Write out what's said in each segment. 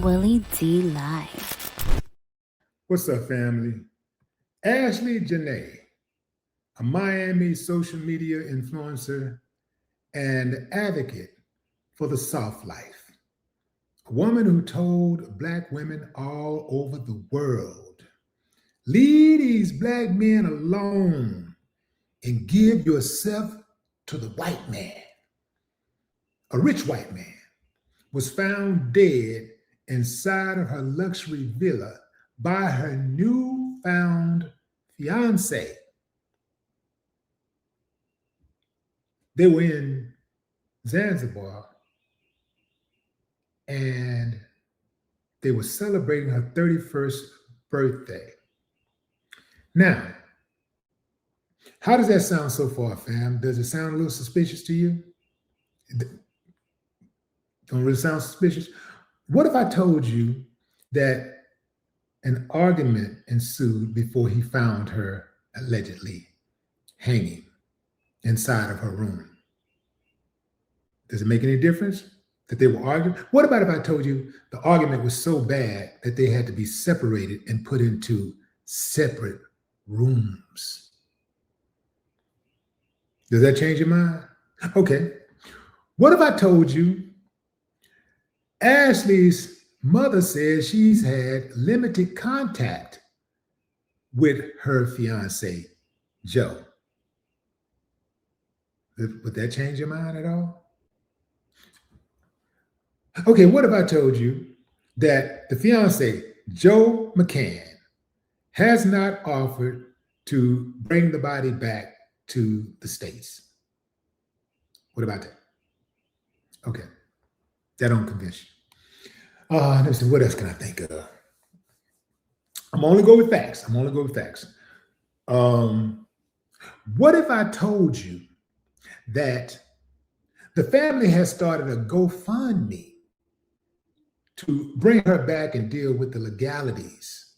Willie D Live. What's up, family? Ashlee Janae, a Miami social media influencer and advocate for the soft life. A woman who told Black women all over the world, leave these Black men alone and give yourself to the white man. A rich white man was found dead inside of her luxury villa by her newfound fiancé. They were in Zanzibar and they were celebrating her 31st birthday. Now, how does that sound so far, fam? Does it sound a little suspicious to you? Don't really sound suspicious. What if I told you that an argument ensued before he found her allegedly hanging inside of her room? Does it make any difference that they were arguing? What about if I told you the argument was so bad that they had to be separated and put into separate rooms? Does that change your mind? Okay. What if I told you Ashlee's mother says she's had limited contact with her fiance, Joe? Would that change your mind at all? Okay, what if I told you that the fiance, Joe McCann, has not offered to bring the body back to the States? What about that? Okay, that don't convince you. Let me see, what else can I think of? I'm only go with facts. What if I told you that the family has started a GoFundMe to bring her back and deal with the legalities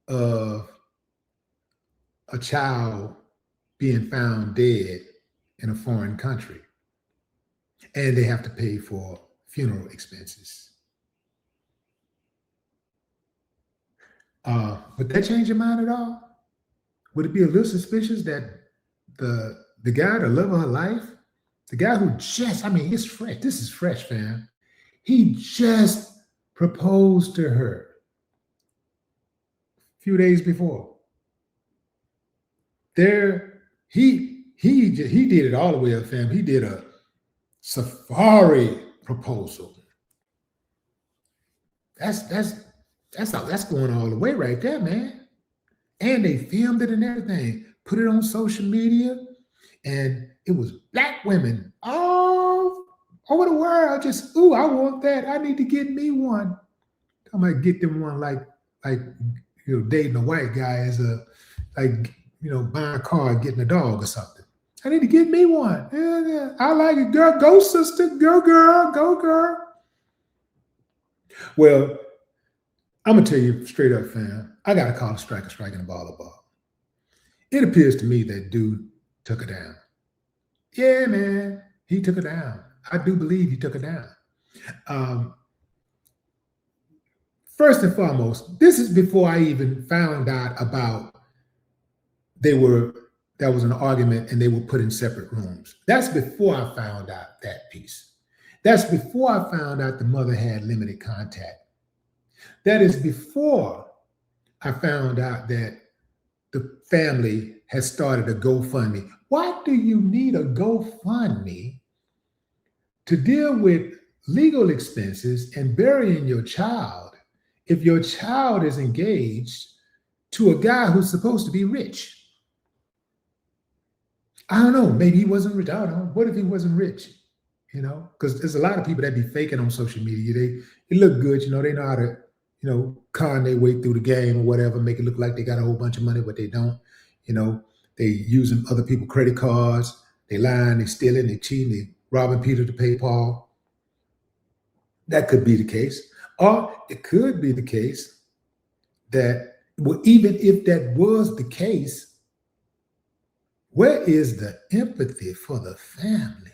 of a child being found dead in a foreign country, and they have to pay for funeral expenses? Would that change your mind at all? Would it be a little suspicious that the guy, the love of her life, the guy who just, it's fresh. This is fresh, fam. He just proposed to her a few days before. He did it all the way up, fam. He did a safari proposal. That's going all the way right there, man. And they filmed it and everything, put it on social media, and it was Black women all over the world. Just, ooh, I want that. I need to get me one. I might get them one like dating a white guy is buying a car and getting a dog or something. I need to get me one. Yeah. I like it, girl. Go, sister. Go, girl. Go, girl. Well, I'm going to tell you straight up, fam, I got to call a strike and a ball a ball. It appears to me that dude took her down. Yeah, man, he took her down. I do believe he took her down. First and foremost, this is before I even found out about there was an argument and they were put in separate rooms. That's before I found out that piece. That's before I found out the mother had limited contact. That is before I found out that the family has started a GoFundMe. Why do you need a GoFundMe to deal with legal expenses and burying your child if your child is engaged to a guy who's supposed to be rich? I don't know. Maybe he wasn't rich. I don't know. What if he wasn't rich? Because there's a lot of people that be faking on social media. They look good. They know how to con their way through the game or whatever, make it look like they got a whole bunch of money, but they don't. They using other people's credit cards, they lying, they stealing, they cheating, they robbing Peter to pay Paul. That could be the case. Or it could be the case that, well, even if that was the case, where is the empathy for the family?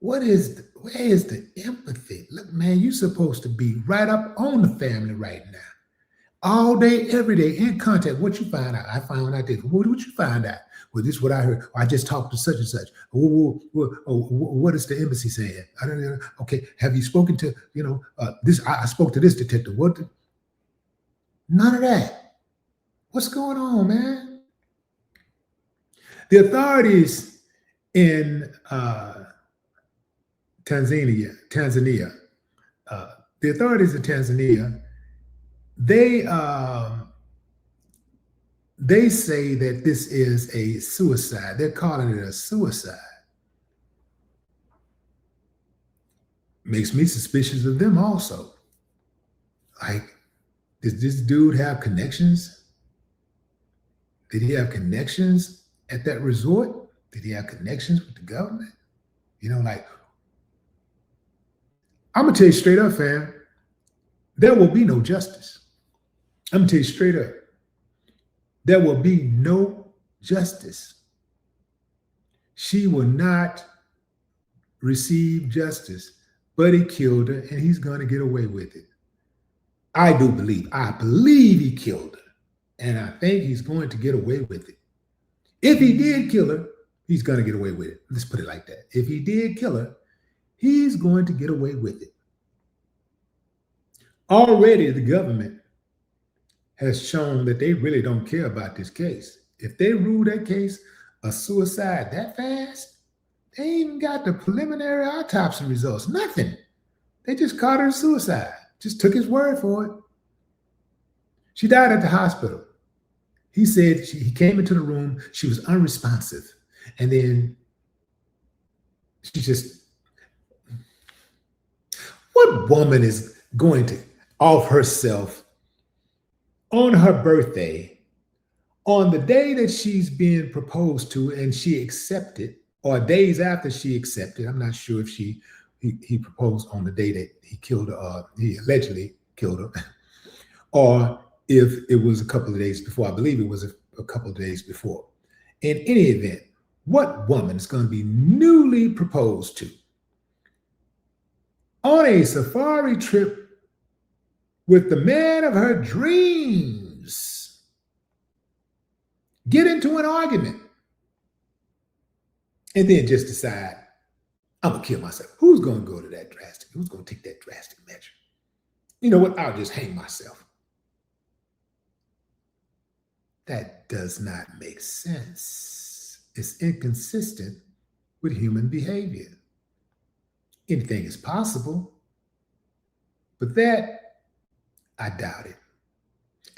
What is Where is the empathy? Look, man, you're supposed to be right up on the family right now. All day, every day, in contact. What you find out? I found out this. What you find out? Well, this is what I heard. I just talked to such and such. What is the embassy saying? I don't know. Okay, have you spoken to, this? I spoke to this detective. What? None of that. What's going on, man? The authorities in Tanzania, the authorities in Tanzania, they say that this is a suicide. They're calling it a suicide. Makes me suspicious of them also. Like, does this dude have connections? Did he have connections at that resort? Did he have connections with the government? I'm gonna tell you straight up, fam, there will be no justice. I'm gonna tell you straight up. There will be no justice. She will not receive justice, but he killed her and he's gonna get away with it. I believe he killed her, and I think he's going to get away with it. If he did kill her, he's gonna get away with it. Let's put it like that. If he did kill her, he's going to get away with it. Already the government has shown that they really don't care about this case. If they rule that case a suicide that fast, they ain't even got the preliminary autopsy results, nothing. They just called her a suicide, just took his word for it. She died at the hospital. He said he came into the room, she was unresponsive. And then what woman is going to off herself on her birthday, on the day that she's being proposed to and she accepted, or days after she accepted? I'm not sure if he proposed on the day that he killed her, he allegedly killed her, or if it was a couple of days before. I believe it was a couple of days before. In any event, what woman is going to be newly proposed to on a safari trip with the man of her dreams, get into an argument, and then just decide, I'm going to kill myself? Who's going to go to that drastic? Who's going to take that drastic measure? You know what? I'll just hang myself. That does not make sense. It's inconsistent with human behavior. Anything is possible, but that, I doubt it.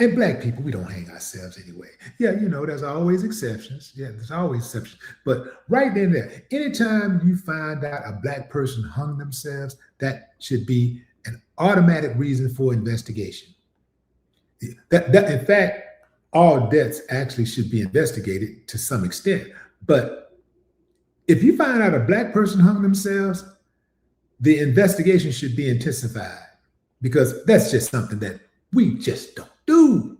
And Black people, we don't hang ourselves anyway. Yeah, there's always exceptions. Yeah, there's always exceptions. But right then and there, anytime you find out a Black person hung themselves, that should be an automatic reason for investigation. That in fact, all deaths actually should be investigated to some extent. But if you find out a Black person hung themselves, the investigation should be intensified, because that's just something that we just don't do.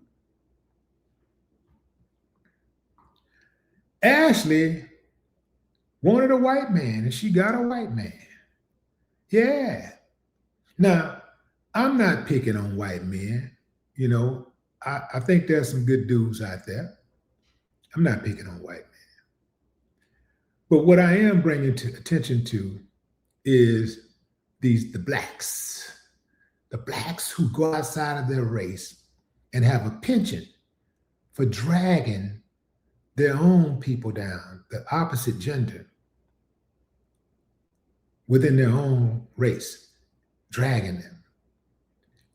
Ashlee wanted a white man and she got a white man. Yeah. Now, I'm not picking on white men. I think there's some good dudes out there. I'm not picking on white men. But what I am bringing attention to is the blacks who go outside of their race and have a penchant for dragging their own people down, the opposite gender, within their own race, dragging them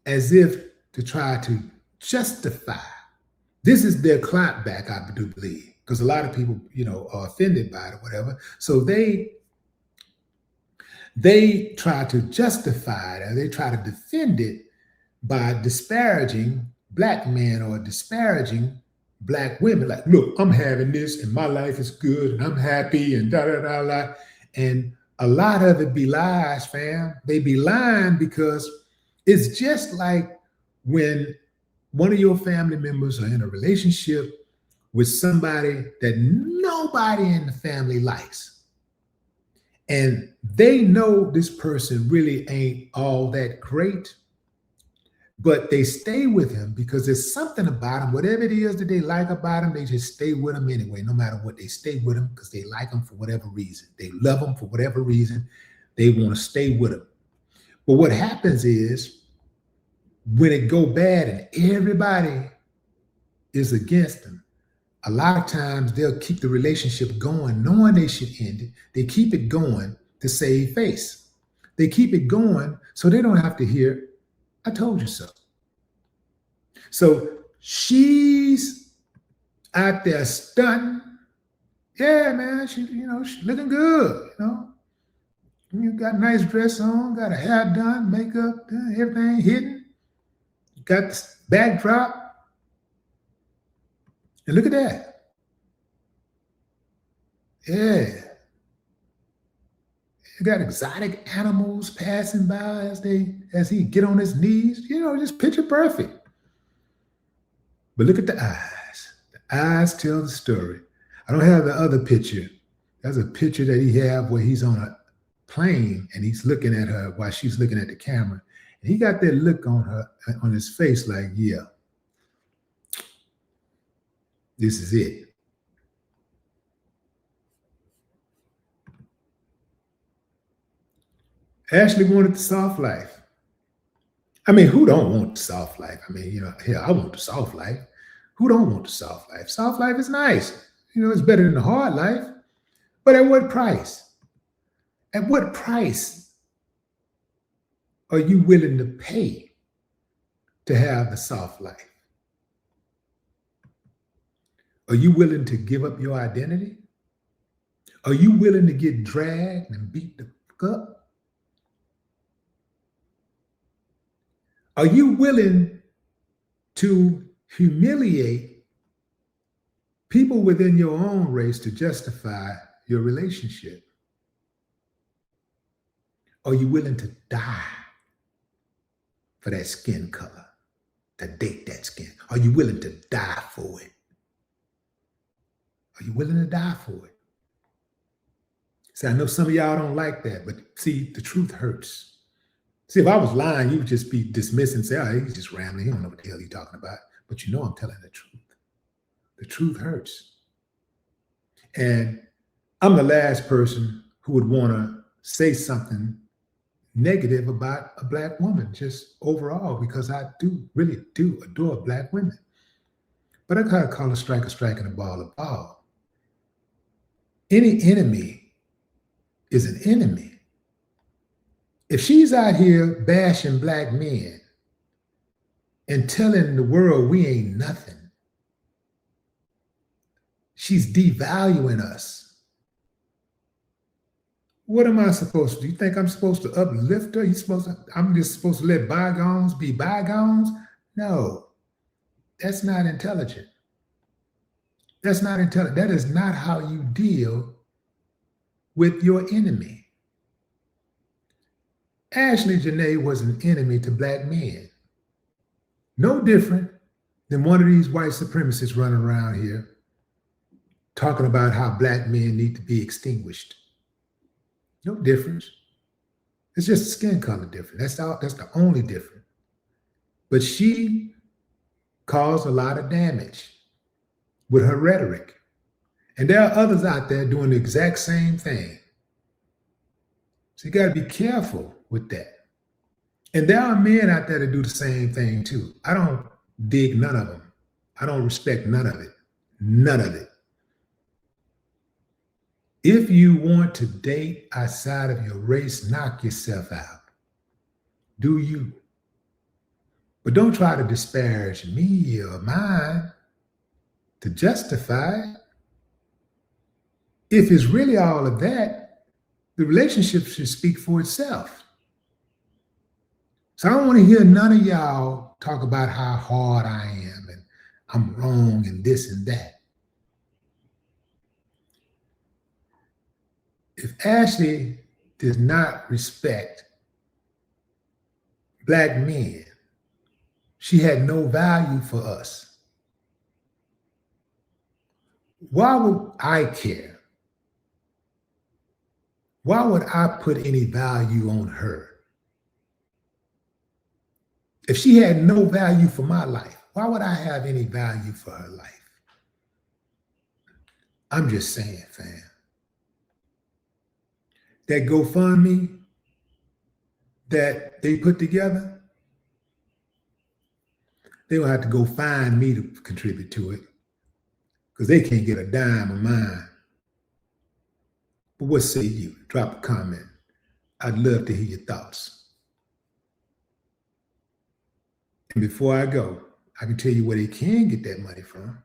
as if to try to justify. This is their clapback, I do believe, because a lot of people, are offended by it or whatever. So they try to justify it, or they try to defend it by disparaging Black men or disparaging Black women. Like, look, I'm having this and my life is good and I'm happy and da-da-da-da. And a lot of it be lies, fam. They be lying, because it's just like when one of your family members are in a relationship with somebody that nobody in the family likes. and they know this person really ain't all that great, but they stay with him because there's something about him, whatever it is that they like about him, they just stay with him anyway, no matter what. They stay with him because they like him for whatever reason. They love him for whatever reason. They want to stay with him. But what happens is when it go bad and everybody is against them, a lot of times they'll keep the relationship going, knowing they should end it. They keep it going to save face. They keep it going so they don't have to hear, I told you so. So she's out there stunting. Yeah, man, she's looking good, You got a nice dress on, got a hair done, makeup done, everything hidden. Got the backdrop. And look at that. Yeah. You got exotic animals passing by as he get on his knees, just picture perfect. But look at the eyes. The eyes tell the story. I don't have the other picture. There's a picture that he have where he's on a plane and he's looking at her while she's looking at the camera. And he got that look on his face like, yeah, this is it. Ashlee wanted the soft life. I mean, who don't want the soft life? I mean, hell, I want the soft life. Who don't want the soft life? Soft life is nice. It's better than the hard life. But at what price? At what price are you willing to pay to have the soft life? Are you willing to give up your identity? Are you willing to get dragged and beat the fuck up? Are you willing to humiliate people within your own race to justify your relationship? Are you willing to die for that skin color, to date that skin? Are you willing to die for it? Are you willing to die for it? See, I know some of y'all don't like that, but see, the truth hurts. See, if I was lying, you would just be dismissing and say, oh, he's just rambling. He don't know what the hell he's talking about. But I'm telling the truth. The truth hurts. And I'm the last person who would want to say something negative about a Black woman, just overall, because I really do adore Black women. But I gotta call a strike and a ball a ball. Any enemy is an enemy. If she's out here bashing Black men and telling the world we ain't nothing, she's devaluing us. What am I supposed to do? You think I'm supposed to uplift her? I'm just supposed to let bygones be bygones? No, that's not intelligent. That's not intelligent. That is not how you deal with your enemy. Ashlee Janae was an enemy to Black men. No different than one of these white supremacists running around here talking about how Black men need to be extinguished. No difference. It's just skin color different. That's the only difference. But she caused a lot of damage with her rhetoric. And there are others out there doing the exact same thing. So you got to be careful with that. And there are men out there that do the same thing too. I don't dig none of them. I don't respect none of it. None of it. If you want to date outside of your race, knock yourself out. Do you? But don't try to disparage me or mine to justify it. If it's really all of that, the relationship should speak for itself. So I don't want to hear none of y'all talk about how hard I am and I'm wrong and this and that. If Ashlee does not respect Black men, she had no value for us. Why would I care Why would I put any value on her? If she had no value for my life, why would I have any value for her life? I'm just saying, fam. That GoFundMe that they put together, they don't have to go find me to contribute to it because they can't get a dime of mine. But what say you? Drop a comment. I'd love to hear your thoughts. And before I go, I can tell you where they can get that money from.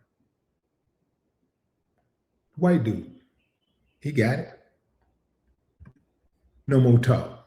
White dude, he got it. No more talk.